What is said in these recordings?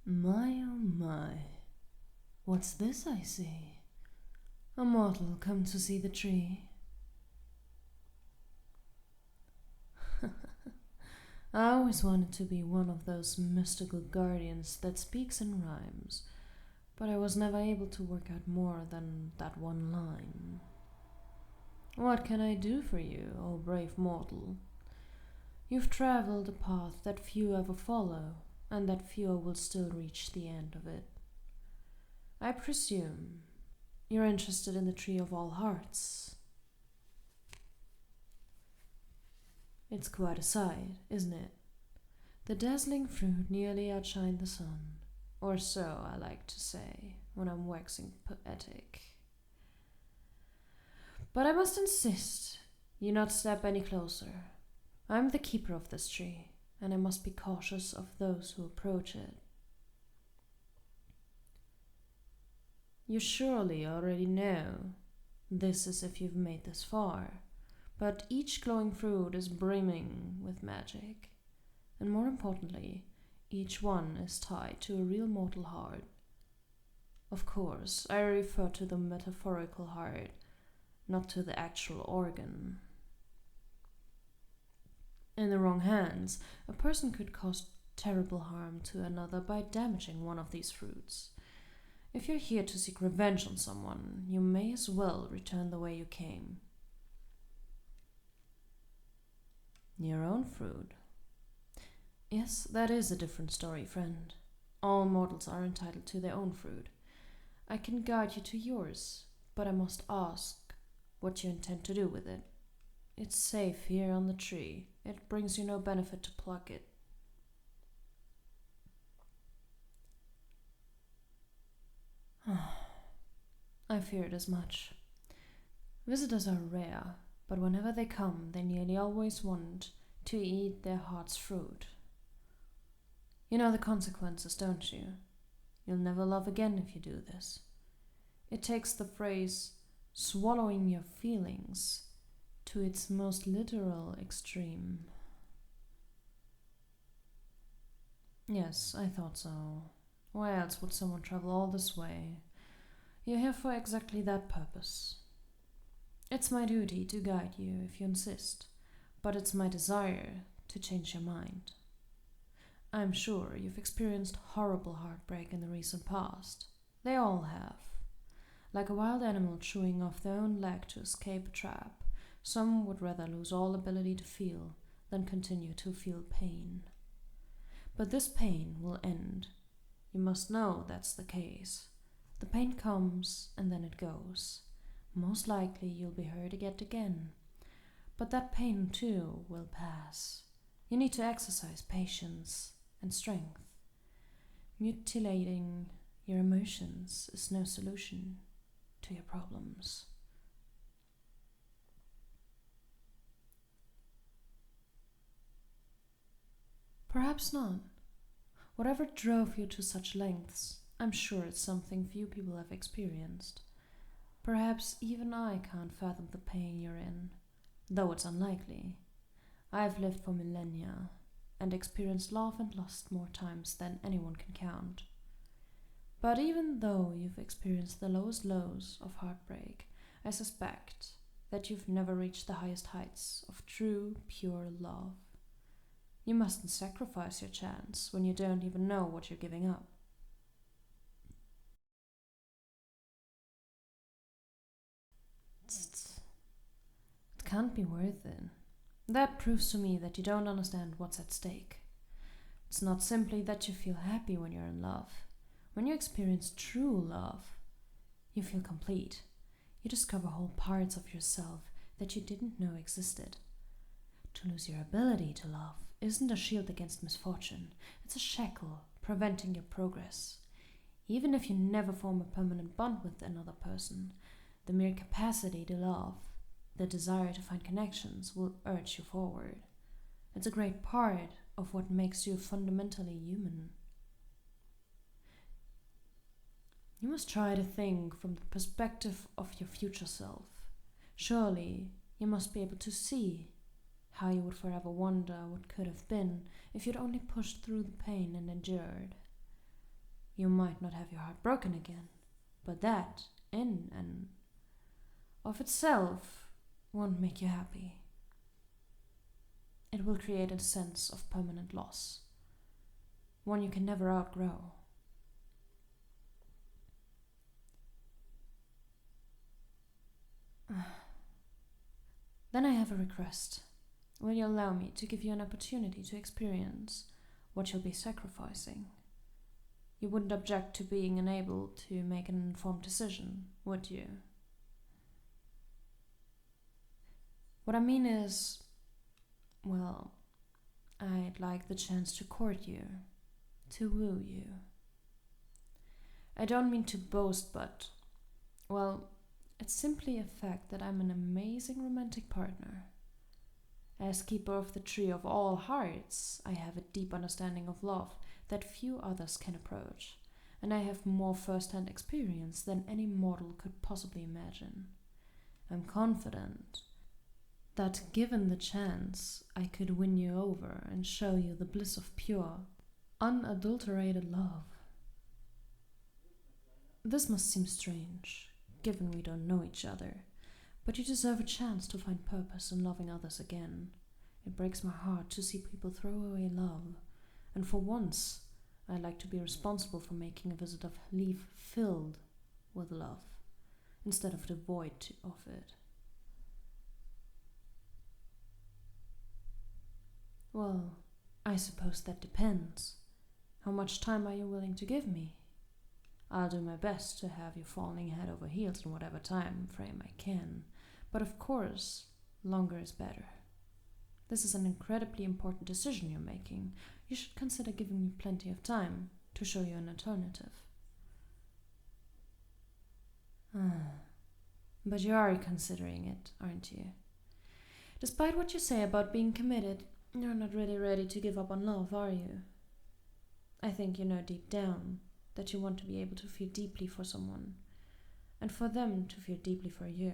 My oh my, what's this I see? A mortal come to see the tree. I always wanted to be one of those mystical guardians that speaks in rhymes, but I was never able to work out more than that one line. What can I do for you, O brave mortal? You've traveled a path that few ever follow, and that few will still reach the end of it. I presume you're interested in the Tree of All Hearts. It's quite a sight, isn't it? The dazzling fruit nearly outshined the sun, or so I like to say when I'm waxing poetic. But I must insist you not step any closer. I'm the keeper of this tree, and I must be cautious of those who approach it. You surely already know this is if you've made this far, but each glowing fruit is brimming with magic, and more importantly, each one is tied to a real mortal heart. Of course, I refer to the metaphorical heart, not to the actual organ. In the wrong hands, a person could cause terrible harm to another by damaging one of these fruits. If you're here to seek revenge on someone, you may as well return the way you came. Your own fruit. Yes, that is a different story, friend. All mortals are entitled to their own fruit. I can guide you to yours, but I must ask what you intend to do with it. It's safe here on the tree. It brings you no benefit to pluck it. I feared as much. Visitors are rare, but whenever they come, they nearly always want to eat their heart's fruit. You know the consequences, don't you? You'll never love again if you do this. It takes the phrase swallowing your feelings to its most literal extreme. Yes, I thought so. Why else would someone travel all this way? You're here for exactly that purpose. It's my duty to guide you if you insist, but it's my desire to change your mind. I'm sure you've experienced horrible heartbreak in the recent past. They all have. Like a wild animal chewing off their own leg to escape a trap, some would rather lose all ability to feel than continue to feel pain. But this pain will end. You must know that's the case. The pain comes and then it goes. Most likely you'll be hurt yet again. But that pain too will pass. You need to exercise patience and strength. Mutilating your emotions is no solution to your problems. Perhaps not. Whatever drove you to such lengths, I'm sure it's something few people have experienced. Perhaps even I can't fathom the pain you're in, though it's unlikely. I've lived for millennia and experienced love and lust more times than anyone can count. But even though you've experienced the lowest lows of heartbreak, I suspect that you've never reached the highest heights of true, pure love. You mustn't sacrifice your chance when you don't even know what you're giving up. It can't be worth it. That proves to me that you don't understand what's at stake. It's not simply that you feel happy when you're in love. When you experience true love, you feel complete. You discover whole parts of yourself that you didn't know existed. To lose your ability to love isn't a shield against misfortune. It's a shackle preventing your progress. Even if you never form a permanent bond with another person, the mere capacity to love, the desire to find connections, will urge you forward. It's a great part of what makes you fundamentally human. You must try to think from the perspective of your future self. Surely you must be able to see how you would forever wonder what could have been if you'd only pushed through the pain and endured. You might not have your heart broken again, but that, in and of itself, won't make you happy. It will create a sense of permanent loss, one you can never outgrow. Then I have a request. Will you allow me to give you an opportunity to experience what you'll be sacrificing? You wouldn't object to being unable to make an informed decision, would you? What I mean is, well, I'd like the chance to court you, to woo you. I don't mean to boast, but, well, it's simply a fact that I'm an amazing romantic partner. As keeper of the tree of all hearts, I have a deep understanding of love that few others can approach, and I have more first-hand experience than any mortal could possibly imagine. I'm confident that given the chance, I could win you over and show you the bliss of pure, unadulterated love. This must seem strange, given we don't know each other, but you deserve a chance to find purpose in loving others again. It breaks my heart to see people throw away love, and for once, I'd like to be responsible for making a visit of leave filled with love, instead of devoid of it. Well, I suppose that depends. How much time are you willing to give me? I'll do my best to have you falling head over heels in whatever time frame I can, but of course, longer is better. This is an incredibly important decision you're making. You should consider giving me plenty of time to show you an alternative. But you are considering it, aren't you? Despite what you say about being committed, you're not really ready to give up on love, are you? I think you know deep down that you want to be able to feel deeply for someone, and for them to feel deeply for you.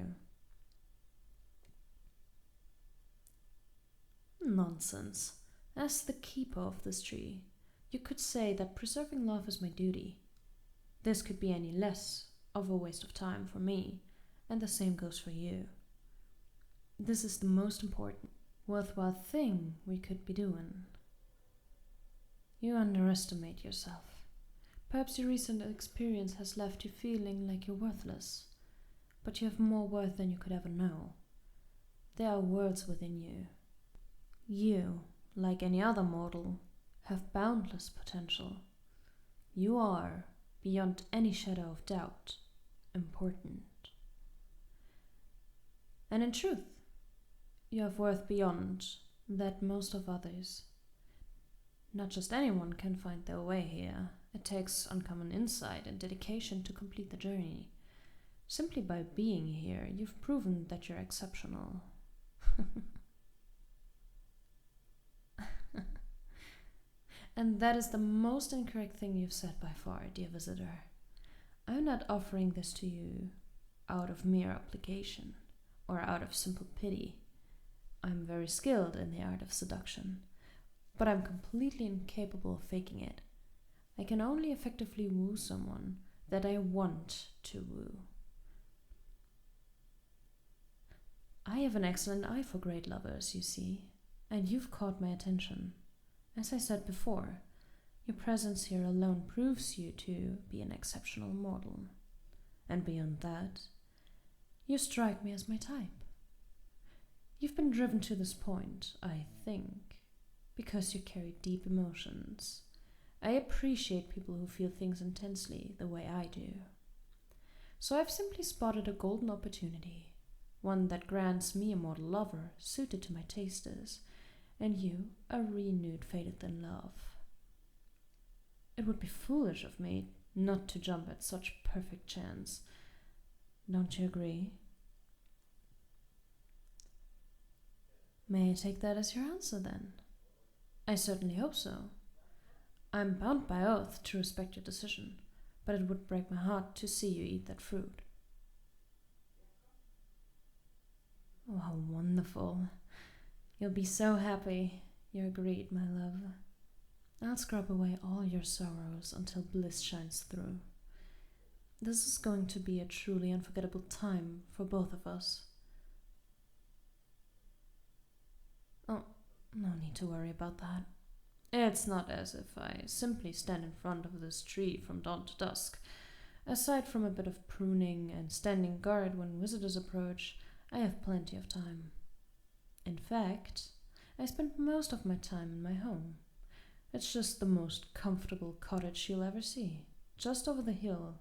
Nonsense. As the keeper of this tree, you could say that preserving love is my duty. This could be any less of a waste of time for me, and the same goes for you. This is the most important, worthwhile thing we could be doing. You underestimate yourself. Perhaps your recent experience has left you feeling like you're worthless, but you have more worth than you could ever know. There are worlds within you. You, like any other mortal, have boundless potential. You are, beyond any shadow of doubt, important. And in truth, you have worth beyond that most of others. Not just anyone can find their way here. It takes uncommon insight and dedication to complete the journey. Simply by being here, you've proven that you're exceptional. And that is the most incorrect thing you've said by far, dear visitor. I'm not offering this to you out of mere obligation or out of simple pity. I'm very skilled in the art of seduction, but I'm completely incapable of faking it. I can only effectively woo someone that I want to woo. I have an excellent eye for great lovers, you see, and you've caught my attention. As I said before, your presence here alone proves you to be an exceptional mortal. And beyond that, you strike me as my type. You've been driven to this point, I think, because you carry deep emotions. I appreciate people who feel things intensely the way I do. So I've simply spotted a golden opportunity, one that grants me a mortal lover suited to my tastes, and you a renewed faith in love. It would be foolish of me not to jump at such perfect chance. Don't you agree? May I take that as your answer then? I certainly hope so. I'm bound by oath to respect your decision, but it would break my heart to see you eat that fruit. Oh, how wonderful. You'll be so happy you agreed, my love. I'll scrub away all your sorrows until bliss shines through. This is going to be a truly unforgettable time for both of us. Oh, no need to worry about that. It's not as if I simply stand in front of this tree from dawn to dusk. Aside from a bit of pruning and standing guard when visitors approach, I have plenty of time. In fact, I spend most of my time in my home. It's just the most comfortable cottage you'll ever see, just over the hill.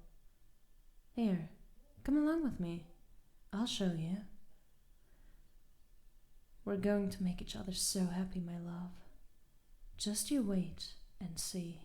Here, come along with me. I'll show you. We're going to make each other so happy, my love. Just you wait and see.